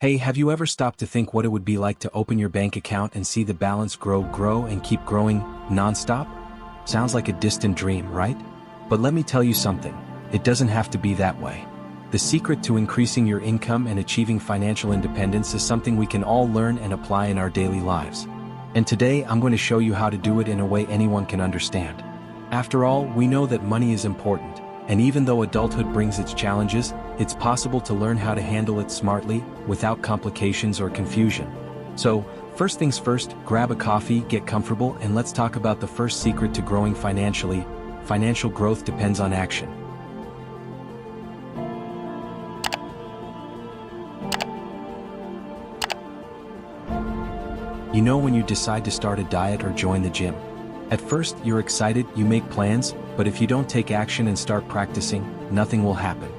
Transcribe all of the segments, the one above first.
Hey, have you ever stopped to think what it would be like to open your bank account and see the balance grow and keep growing non-stop? Sounds like a distant dream, right? But let me tell you something, it doesn't have to be that way. The secret to increasing your income and achieving financial independence is something we can all learn and apply in our daily lives. And today I'm going to show you how to do it in a way anyone can understand. After all, we know that money is important, and even though adulthood brings its challenges, it's possible to learn how to handle it smartly, without complications or confusion. So, first things first, grab a coffee, get comfortable, and let's talk about the first secret to growing financially. Financial growth depends on action. You know when you decide to start a diet or join the gym? At first, you're excited, you make plans, but if you don't take action and start practicing, nothing will happen.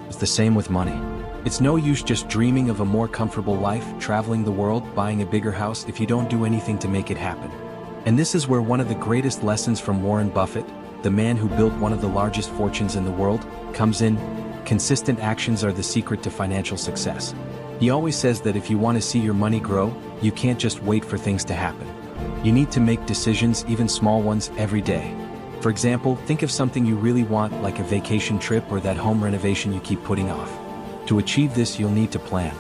It's the same with money. It's no use just dreaming of a more comfortable life, traveling the world, buying a bigger house if you don't do anything to make it happen. And this is where one of the greatest lessons from Warren Buffett, the man who built one of the largest fortunes in the world, comes in. Consistent actions are the secret to financial success. He always says that if you want to see your money grow, you can't just wait for things to happen. You need to make decisions, even small ones, every day. For example, think of something you really want, like a vacation trip or that home renovation you keep putting off. To achieve this, you'll need to plan.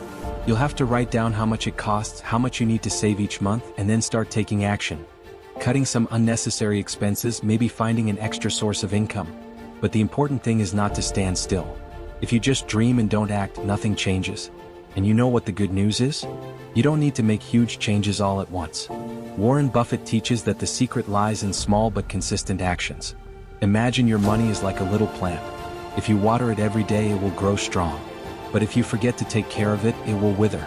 You'll have to write down how much it costs, how much you need to save each month, and then start taking action. Cutting some unnecessary expenses, maybe finding an extra source of income. But the important thing is not to stand still. If you just dream and don't act, nothing changes. And you know what the good news is? You don't need to make huge changes all at once. Warren Buffett teaches that the secret lies in small but consistent actions. Imagine your money is like a little plant. If you water it every day, it will grow strong. But if you forget to take care of it, it will wither.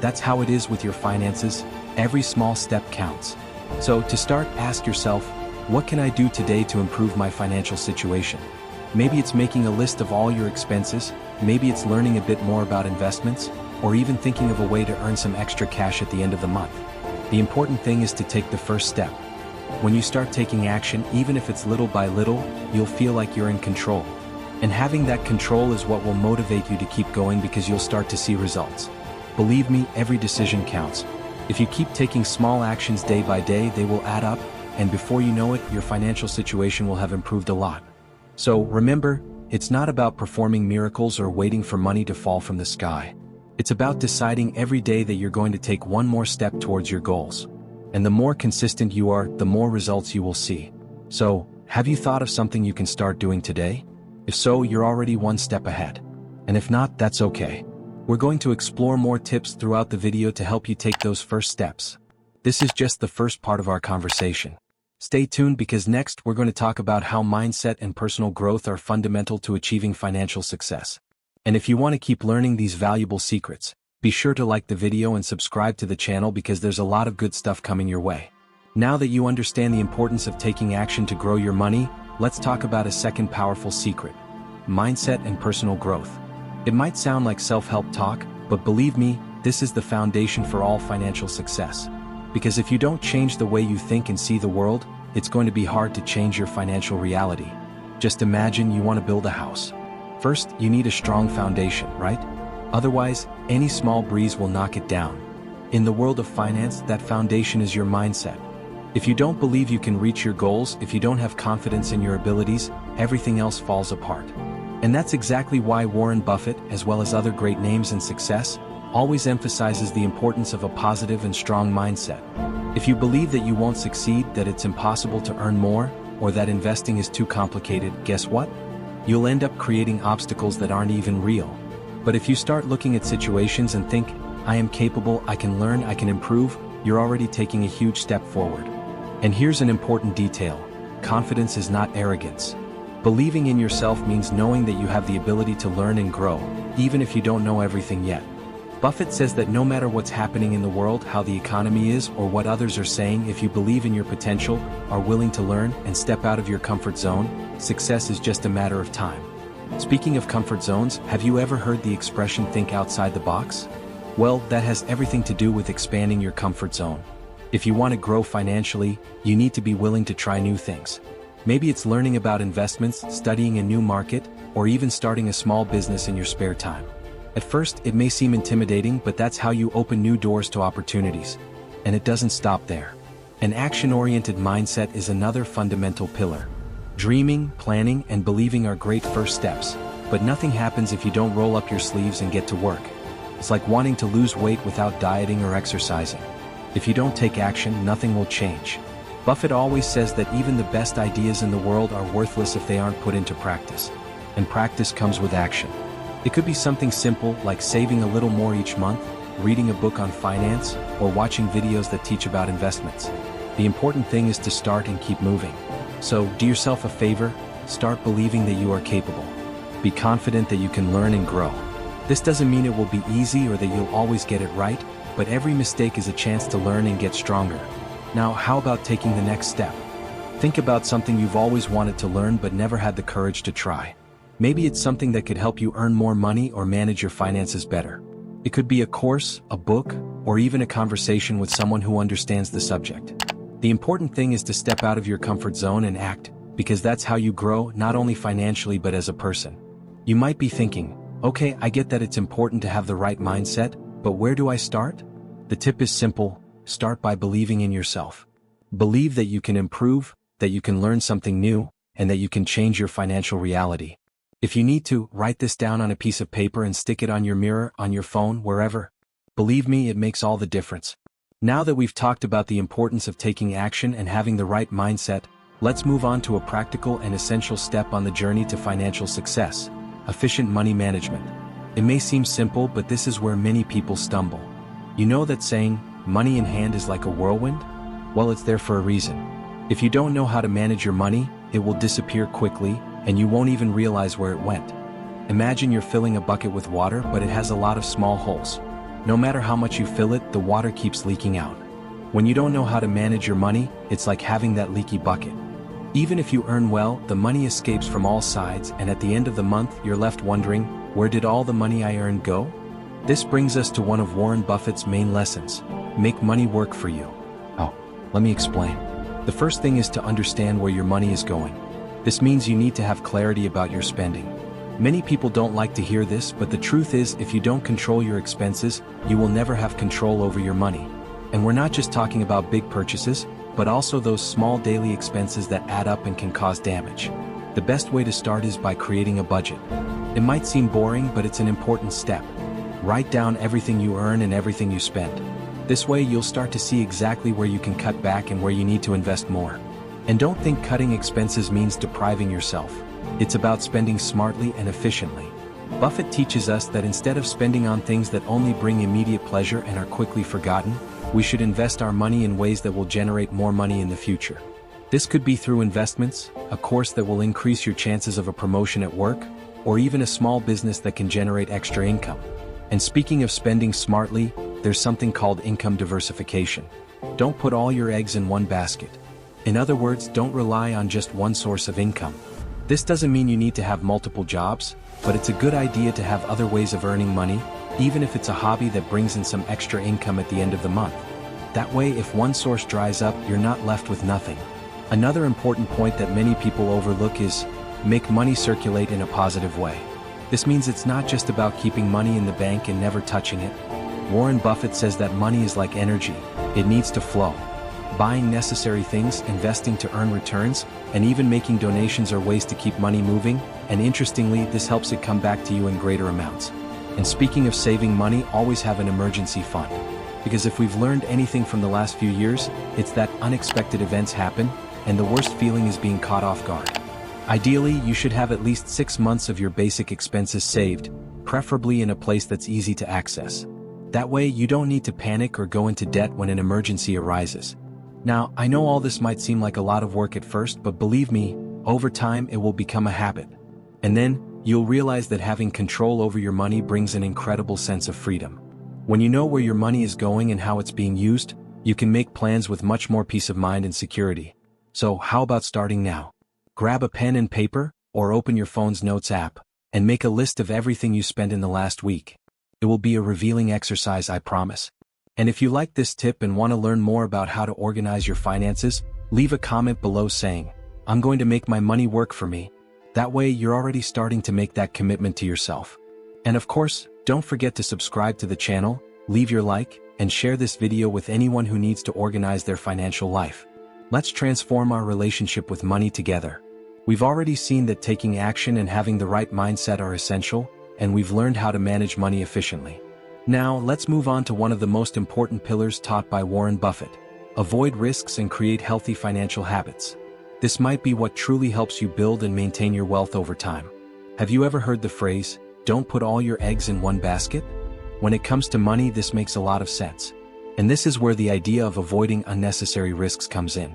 That's how it is with your finances. Every small step counts. So, to start, ask yourself, what can I do today to improve my financial situation? Maybe it's making a list of all your expenses, maybe it's learning a bit more about investments, or even thinking of a way to earn some extra cash at the end of the month. The important thing is to take the first step. When you start taking action, even if it's little by little, you'll feel like you're in control. And having that control is what will motivate you to keep going because you'll start to see results. Believe me, every decision counts. If you keep taking small actions day by day, they will add up, and before you know it, your financial situation will have improved a lot. So remember, it's not about performing miracles or waiting for money to fall from the sky. It's about deciding every day that you're going to take one more step towards your goals. And the more consistent you are, the more results you will see. So, have you thought of something you can start doing today? If so, you're already one step ahead. And if not, that's okay. We're going to explore more tips throughout the video to help you take those first steps. This is just the first part of our conversation. Stay tuned because next we're going to talk about how mindset and personal growth are fundamental to achieving financial success. And if you want to keep learning these valuable secrets, be sure to like the video and subscribe to the channel because there's a lot of good stuff coming your way. Now that you understand the importance of taking action to grow your money, let's talk about a second powerful secret: mindset and personal growth. It might sound like self-help talk, but believe me, this is the foundation for all financial success. Because if you don't change the way you think and see the world, it's going to be hard to change your financial reality. Just imagine you want to build a house. First, you need a strong foundation, right? Otherwise, any small breeze will knock it down. In the world of finance, that foundation is your mindset. If you don't believe you can reach your goals, if you don't have confidence in your abilities, everything else falls apart. And that's exactly why Warren Buffett, as well as other great names in success, always emphasizes the importance of a positive and strong mindset. If you believe that you won't succeed, that it's impossible to earn more, or that investing is too complicated, guess what? You'll end up creating obstacles that aren't even real. But if you start looking at situations and think, I am capable, I can learn, I can improve, you're already taking a huge step forward. And here's an important detail: confidence is not arrogance. Believing in yourself means knowing that you have the ability to learn and grow, even if you don't know everything yet. Buffett says that no matter what's happening in the world, how the economy is, or what others are saying, if you believe in your potential, are willing to learn, and step out of your comfort zone, success is just a matter of time. Speaking of comfort zones, have you ever heard the expression "think outside the box"? Well, that has everything to do with expanding your comfort zone. If you want to grow financially, you need to be willing to try new things. Maybe it's learning about investments, studying a new market, or even starting a small business in your spare time. At first, it may seem intimidating, but that's how you open new doors to opportunities. And it doesn't stop there. An action-oriented mindset is another fundamental pillar. Dreaming, planning, and believing are great first steps, but nothing happens if you don't roll up your sleeves and get to work. It's like wanting to lose weight without dieting or exercising. If you don't take action, nothing will change. Buffett always says that even the best ideas in the world are worthless if they aren't put into practice. And practice comes with action. It could be something simple like saving a little more each month, reading a book on finance, or watching videos that teach about investments. The important thing is to start and keep moving. So, do yourself a favor, start believing that you are capable. Be confident that you can learn and grow. This doesn't mean it will be easy or that you'll always get it right, but every mistake is a chance to learn and get stronger. Now, how about taking the next step? Think about something you've always wanted to learn but never had the courage to try. Maybe it's something that could help you earn more money or manage your finances better. It could be a course, a book, or even a conversation with someone who understands the subject. The important thing is to step out of your comfort zone and act, because that's how you grow, not only financially but as a person. You might be thinking, okay, I get that it's important to have the right mindset, but where do I start? The tip is simple: start by believing in yourself. Believe that you can improve, that you can learn something new, and that you can change your financial reality. If you need to, write this down on a piece of paper and stick it on your mirror, on your phone, wherever. Believe me, it makes all the difference. Now that we've talked about the importance of taking action and having the right mindset, let's move on to a practical and essential step on the journey to financial success: efficient money management. It may seem simple, but this is where many people stumble. You know that saying, money in hand is like a whirlwind? Well, it's there for a reason. If you don't know how to manage your money, it will disappear quickly, and you won't even realize where it went. Imagine you're filling a bucket with water, but it has a lot of small holes. No matter how much you fill it, the water keeps leaking out. When you don't know how to manage your money, it's like having that leaky bucket. Even if you earn well, the money escapes from all sides, and at the end of the month, you're left wondering, where did all the money I earned go? This brings us to one of Warren Buffett's main lessons: make money work for you. Oh, let me explain. The first thing is to understand where your money is going. This means you need to have clarity about your spending. Many people don't like to hear this, but the truth is, if you don't control your expenses, you will never have control over your money. And we're not just talking about big purchases, but also those small daily expenses that add up and can cause damage. The best way to start is by creating a budget. It might seem boring, but it's an important step. Write down everything you earn and everything you spend. This way you'll start to see exactly where you can cut back and where you need to invest more. And don't think cutting expenses means depriving yourself. It's about spending smartly and efficiently. Buffett teaches us that instead of spending on things that only bring immediate pleasure and are quickly forgotten, we should invest our money in ways that will generate more money in the future. This could be through investments, a course that will increase your chances of a promotion at work, or even a small business that can generate extra income. And speaking of spending smartly, there's something called income diversification. Don't put all your eggs in one basket. In other words, don't rely on just one source of income. This doesn't mean you need to have multiple jobs, but it's a good idea to have other ways of earning money, even if it's a hobby that brings in some extra income at the end of the month. That way, if one source dries up, you're not left with nothing. Another important point that many people overlook is make money circulate in a positive way. This means it's not just about keeping money in the bank and never touching it. Warren Buffett says that money is like energy. It needs to flow. Buying necessary things, investing to earn returns, and even making donations are ways to keep money moving, and interestingly, this helps it come back to you in greater amounts. And speaking of saving money, always have an emergency fund. Because if we've learned anything from the last few years, it's that unexpected events happen, and the worst feeling is being caught off guard. Ideally, you should have at least 6 months of your basic expenses saved, preferably in a place that's easy to access. That way, you don't need to panic or go into debt when an emergency arises. Now, I know all this might seem like a lot of work at first, but believe me, over time it will become a habit. And then, you'll realize that having control over your money brings an incredible sense of freedom. When you know where your money is going and how it's being used, you can make plans with much more peace of mind and security. So, how about starting now? Grab a pen and paper, or open your phone's notes app, and make a list of everything you spent in the last week. It will be a revealing exercise, I promise. And if you like this tip and want to learn more about how to organize your finances, leave a comment below saying, "I'm going to make my money work for me." That way you're already starting to make that commitment to yourself. And of course, Don't forget to subscribe to the channel, leave your like, and share this video with anyone who needs to organize their financial life. Let's transform our relationship with money together. We've already seen that taking action and having the right mindset are essential, and we've learned how to manage money efficiently. Now, let's move on to one of the most important pillars taught by Warren Buffett. Avoid risks and create healthy financial habits. This might be what truly helps you build and maintain your wealth over time. Have you ever heard the phrase, "Don't put all your eggs in one basket"? When it comes to money, this makes a lot of sense. And this is where the idea of avoiding unnecessary risks comes in.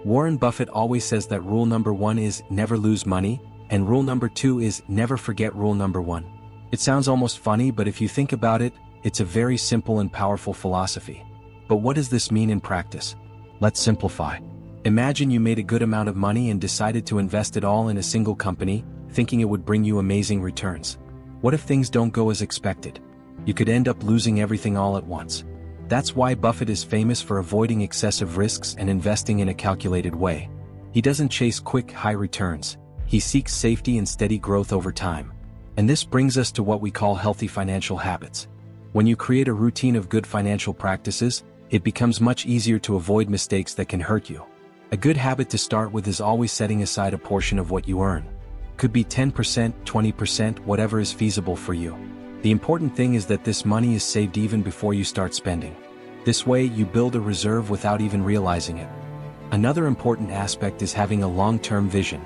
Warren Buffett always says that rule number 1 is never lose money, and rule number 2 is never forget rule number 1. It sounds almost funny, but if you think about it, it's a very simple and powerful philosophy. But what does this mean in practice? Let's simplify. Imagine you made a good amount of money and decided to invest it all in a single company, thinking it would bring you amazing returns. What if things don't go as expected? You could end up losing everything all at once. That's why Buffett is famous for avoiding excessive risks and investing in a calculated way. He doesn't chase quick, high returns. He seeks safety and steady growth over time. And this brings us to what we call healthy financial habits. When you create a routine of good financial practices, it becomes much easier to avoid mistakes that can hurt you. A good habit to start with is always setting aside a portion of what you earn. Could be 10%, 20%, whatever is feasible for you. The important thing is that this money is saved even before you start spending. This way, you build a reserve without even realizing it. Another important aspect is having a long-term vision.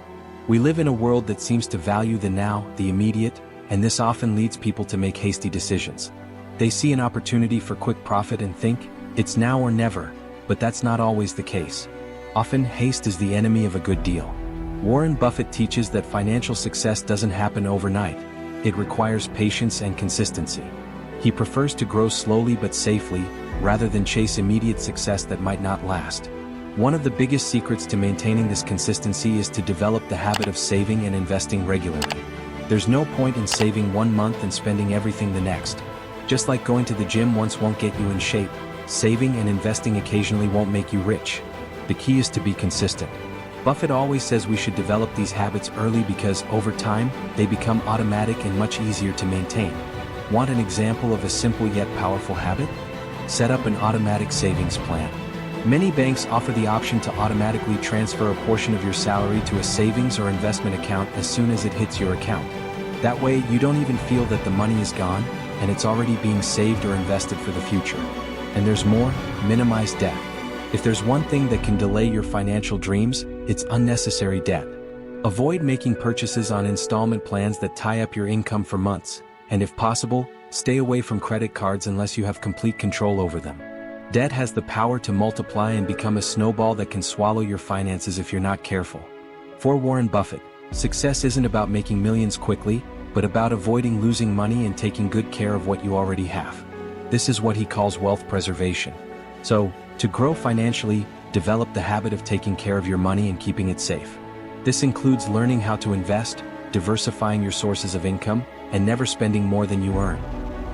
We live in a world that seems to value the now, the immediate, and this often leads people to make hasty decisions. They see an opportunity for quick profit and think, it's now or never, but that's not always the case. Often, haste is the enemy of a good deal. Warren Buffett teaches that financial success doesn't happen overnight. It requires patience and consistency. He prefers to grow slowly but safely, rather than chase immediate success that might not last. One of the biggest secrets to maintaining this consistency is to develop the habit of saving and investing regularly. There's no point in saving 1 month and spending everything the next. Just like going to the gym once won't get you in shape, saving and investing occasionally won't make you rich. The key is to be consistent. Buffett always says we should develop these habits early because, over time, they become automatic and much easier to maintain. Want an example of a simple yet powerful habit? Set up an automatic savings plan. Many banks offer the option to automatically transfer a portion of your salary to a savings or investment account as soon as it hits your account. That way, you don't even feel that the money is gone, and it's already being saved or invested for the future. And there's more: minimize debt. If there's one thing that can delay your financial dreams, it's unnecessary debt. Avoid making purchases on installment plans that tie up your income for months, and if possible, stay away from credit cards unless you have complete control over them. Debt has the power to multiply and become a snowball that can swallow your finances if you're not careful. For Warren Buffett, success isn't about making millions quickly, but about avoiding losing money and taking good care of what you already have. This is what he calls wealth preservation. So, to grow financially, develop the habit of taking care of your money and keeping it safe. This includes learning how to invest, diversifying your sources of income, and never spending more than you earn.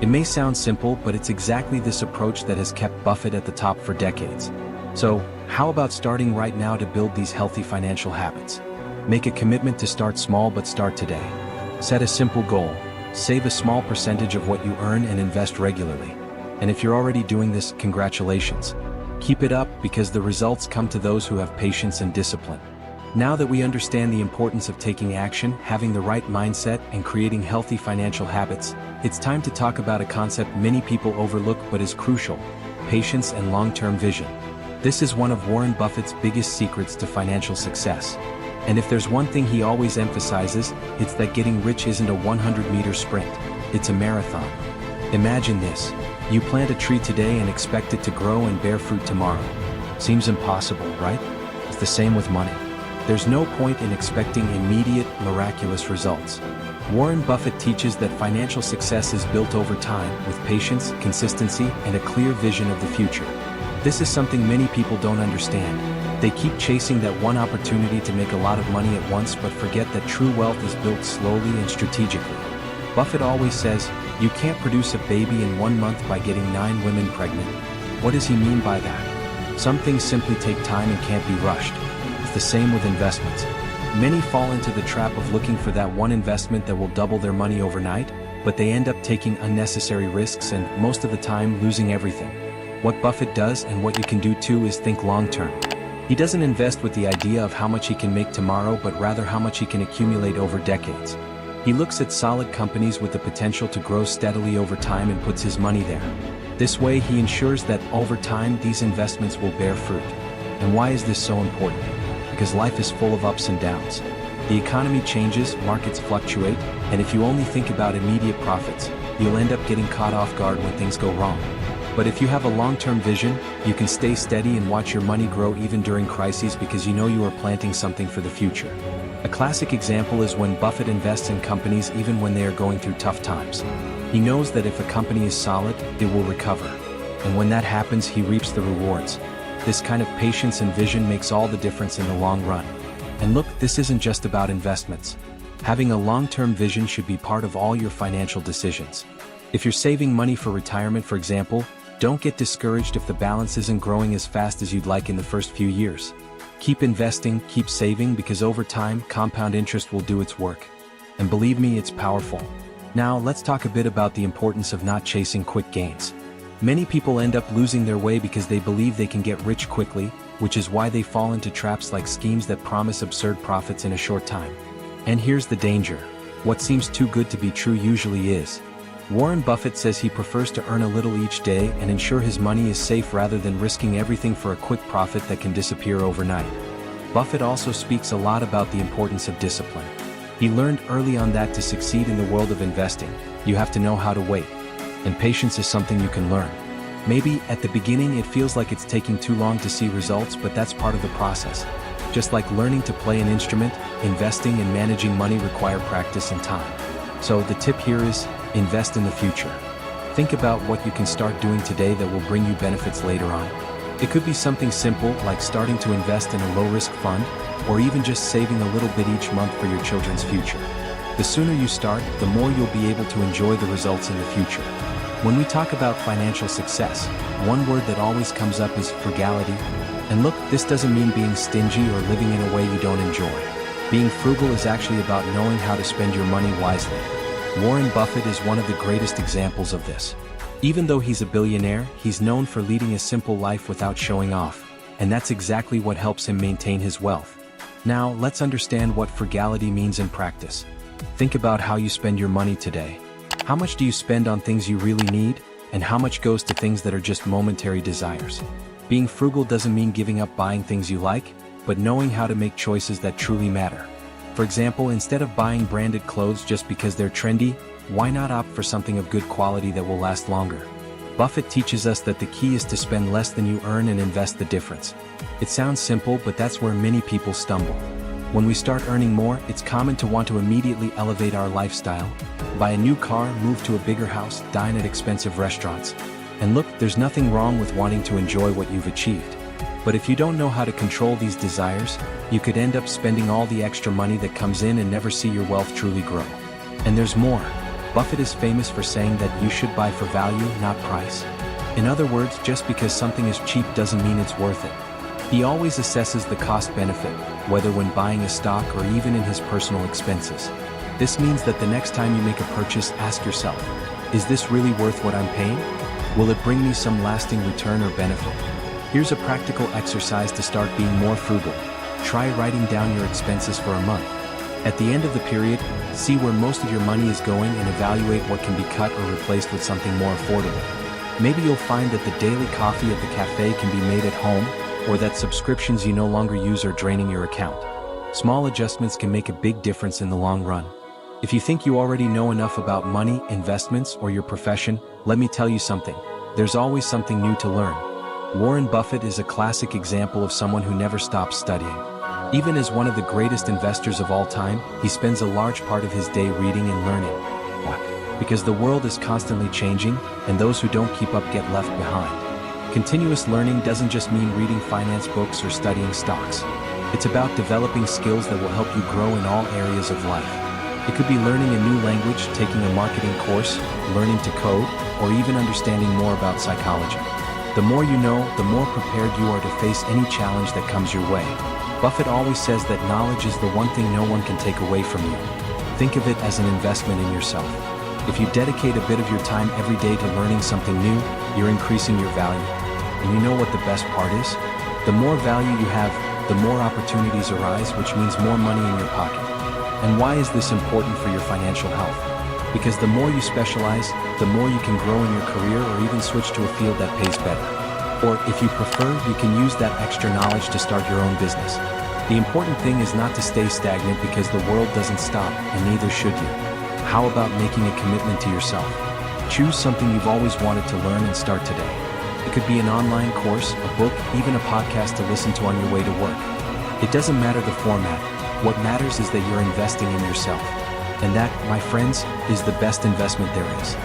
It may sound simple, but it's exactly this approach that has kept Buffett at the top for decades. So, how about starting right now to build these healthy financial habits? Make a commitment to start small, but start today. Set a simple goal. Save a small percentage of what you earn and invest regularly. And if you're already doing this, congratulations. Keep it up, because the results come to those who have patience and discipline. Now that we understand the importance of taking action, having the right mindset, and creating healthy financial habits, it's time to talk about a concept many people overlook but is crucial: patience and long-term vision. This is one of Warren Buffett's biggest secrets to financial success. And if there's one thing he always emphasizes, it's that getting rich isn't a 100-meter sprint, it's a marathon. Imagine this. You plant a tree today and expect it to grow and bear fruit tomorrow. Seems impossible, right? It's the same with money. There's no point in expecting immediate, miraculous results. Warren Buffett teaches that financial success is built over time, with patience, consistency, and a clear vision of the future. This is something many people don't understand. They keep chasing that one opportunity to make a lot of money at once but forget that true wealth is built slowly and strategically. Buffett always says, you can't produce a baby in 1 month by getting 9 women pregnant. What does he mean by that? Some things simply take time and can't be rushed. It's the same with investments. Many fall into the trap of looking for that one investment that will double their money overnight, but they end up taking unnecessary risks and, most of the time, losing everything. What Buffett does and what you can do too is think long-term. He doesn't invest with the idea of how much he can make tomorrow but rather how much he can accumulate over decades. He looks at solid companies with the potential to grow steadily over time and puts his money there. This way he ensures that over time these investments will bear fruit. And why is this so important? Because life is full of ups and downs. The economy changes, markets fluctuate, and if you only think about immediate profits, you'll end up getting caught off guard when things go wrong. But if you have a long-term vision, you can stay steady and watch your money grow even during crises because you know you are planting something for the future. A classic example is when Buffett invests in companies even when they are going through tough times. He knows that if a company is solid, it will recover. And when that happens, he reaps the rewards. This kind of patience and vision makes all the difference in the long run. And look, this isn't just about investments. Having a long-term vision should be part of all your financial decisions. If you're saving money for retirement, for example, don't get discouraged if the balance isn't growing as fast as you'd like in the first few years. Keep investing, keep saving, because over time, compound interest will do its work. And believe me, it's powerful. Now, let's talk a bit about the importance of not chasing quick gains. Many people end up losing their way because they believe they can get rich quickly, which is why they fall into traps like schemes that promise absurd profits in a short time. And here's the danger. What seems too good to be true usually is. Warren Buffett says he prefers to earn a little each day and ensure his money is safe rather than risking everything for a quick profit that can disappear overnight. Buffett also speaks a lot about the importance of discipline. He learned early on that to succeed in the world of investing, you have to know how to wait. And patience is something you can learn. Maybe, at the beginning, it feels like it's taking too long to see results, but that's part of the process. Just like learning to play an instrument, investing and managing money require practice and time. So the tip here is, invest in the future. Think about what you can start doing today that will bring you benefits later on. It could be something simple like starting to invest in a low-risk fund, or even just saving a little bit each month for your children's future. The sooner you start, the more you'll be able to enjoy the results in the future. When we talk about financial success, one word that always comes up is frugality. And look, this doesn't mean being stingy or living in a way you don't enjoy. Being frugal is actually about knowing how to spend your money wisely. Warren Buffett is one of the greatest examples of this. Even though he's a billionaire, he's known for leading a simple life without showing off, and that's exactly what helps him maintain his wealth. Now, let's understand what frugality means in practice. Think about how you spend your money today. How much do you spend on things you really need, and how much goes to things that are just momentary desires? Being frugal doesn't mean giving up buying things you like, but knowing how to make choices that truly matter. For example, instead of buying branded clothes just because they're trendy, why not opt for something of good quality that will last longer? Buffett teaches us that the key is to spend less than you earn and invest the difference. It sounds simple, but that's where many people stumble. When we start earning more, it's common to want to immediately elevate our lifestyle, buy a new car, move to a bigger house, dine at expensive restaurants. And look, there's nothing wrong with wanting to enjoy what you've achieved. But if you don't know how to control these desires, you could end up spending all the extra money that comes in and never see your wealth truly grow. And there's more. Buffett is famous for saying that you should buy for value, not price. In other words, just because something is cheap doesn't mean it's worth it. He always assesses the cost-benefit, whether when buying a stock or even in his personal expenses. This means that the next time you make a purchase, ask yourself, is this really worth what I'm paying? Will it bring me some lasting return or benefit? Here's a practical exercise to start being more frugal. Try writing down your expenses for a month. At the end of the period, see where most of your money is going and evaluate what can be cut or replaced with something more affordable. Maybe you'll find that the daily coffee at the cafe can be made at home, or that subscriptions you no longer use are draining your account. Small adjustments can make a big difference in the long run. If you think you already know enough about money, investments, or your profession, let me tell you something. There's always something new to learn. Warren Buffett is a classic example of someone who never stops studying. Even as one of the greatest investors of all time, he spends a large part of his day reading and learning. Why? Because the world is constantly changing, and those who don't keep up get left behind. Continuous learning doesn't just mean reading finance books or studying stocks. It's about developing skills that will help you grow in all areas of life. It could be learning a new language, taking a marketing course, learning to code, or even understanding more about psychology. The more you know, the more prepared you are to face any challenge that comes your way. Buffett always says that knowledge is the one thing no one can take away from you. Think of it as an investment in yourself. If you dedicate a bit of your time every day to learning something new, you're increasing your value. And you know what the best part is? The more value you have, the more opportunities arise, which means more money in your pocket. And why is this important for your financial health? Because the more you specialize, the more you can grow in your career or even switch to a field that pays better. Or if you prefer, you can use that extra knowledge to start your own business. The important thing is not to stay stagnant because the world doesn't stop, and neither should you. How about making a commitment to yourself? Choose something you've always wanted to learn and start today. It could be an online course, a book, even a podcast to listen to on your way to work. It doesn't matter the format. What matters is that you're investing in yourself. And that, my friends, is the best investment there is.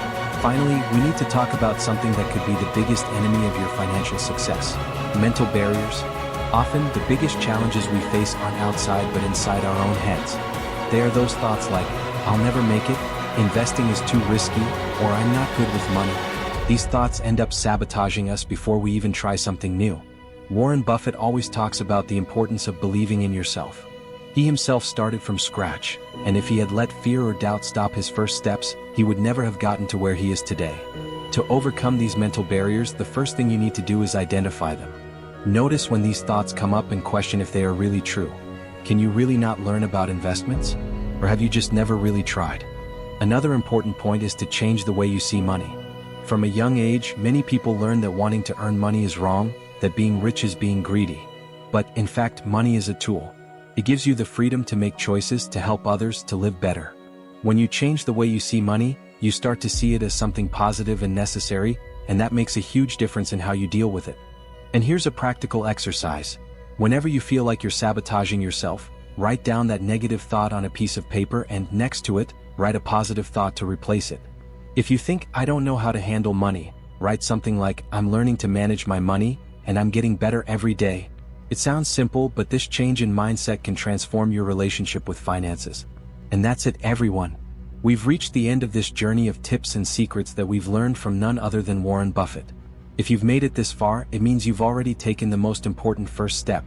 Finally, we need to talk about something that could be the biggest enemy of your financial success: mental barriers. Often, the biggest challenges we face aren't outside but inside our own heads. They are those thoughts like, "I'll never make it," "investing is too risky," or "I'm not good with money." These thoughts end up sabotaging us before we even try something new. Warren Buffett always talks about the importance of believing in yourself. He himself started from scratch, and if he had let fear or doubt stop his first steps, he would never have gotten to where he is today. To overcome these mental barriers, the first thing you need to do is identify them. Notice when these thoughts come up and question if they are really true. Can you really not learn about investments? Or have you just never really tried? Another important point is to change the way you see money. From a young age, many people learn that wanting to earn money is wrong, that being rich is being greedy. But, in fact, money is a tool. It gives you the freedom to make choices, to help others, to live better. When you change the way you see money, you start to see it as something positive and necessary, and that makes a huge difference in how you deal with it. And here's a practical exercise. Whenever you feel like you're sabotaging yourself, write down that negative thought on a piece of paper and, next to it, write a positive thought to replace it. If you think, "I don't know how to handle money," write something like, "I'm learning to manage my money, and I'm getting better every day." It sounds simple, but this change in mindset can transform your relationship with finances. And that's it, everyone. We've reached the end of this journey of tips and secrets that we've learned from none other than Warren Buffett. If you've made it this far, it means you've already taken the most important first step,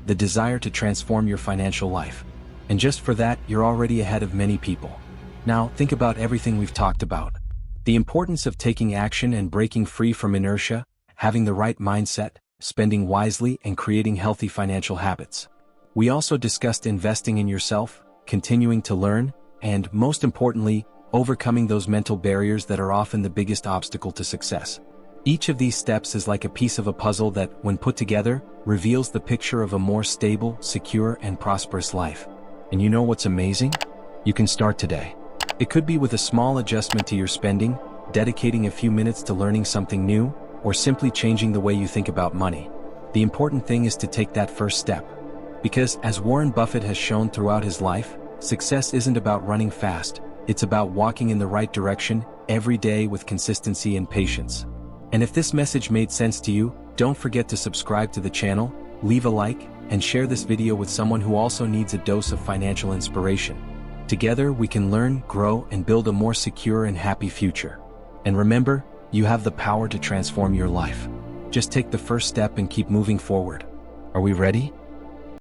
the desire to transform your financial life. And just for that, you're already ahead of many people. Now, think about everything we've talked about. The importance of taking action and breaking free from inertia, having the right mindset, spending wisely, and creating healthy financial habits. We also discussed investing in yourself, continuing to learn, and, most importantly, overcoming those mental barriers that are often the biggest obstacle to success. Each of these steps is like a piece of a puzzle that, when put together, reveals the picture of a more stable, secure, and prosperous life. And you know what's amazing? You can start today. It could be with a small adjustment to your spending, dedicating a few minutes to learning something new, or simply changing the way you think about money. The important thing is to take that first step. Because, as Warren Buffett has shown throughout his life, success isn't about running fast, it's about walking in the right direction, every day with consistency and patience. And if this message made sense to you, don't forget to subscribe to the channel, leave a like, and share this video with someone who also needs a dose of financial inspiration. Together, we can learn, grow, and build a more secure and happy future. And remember, you have the power to transform your life. Just take the first step and keep moving forward. Are we ready?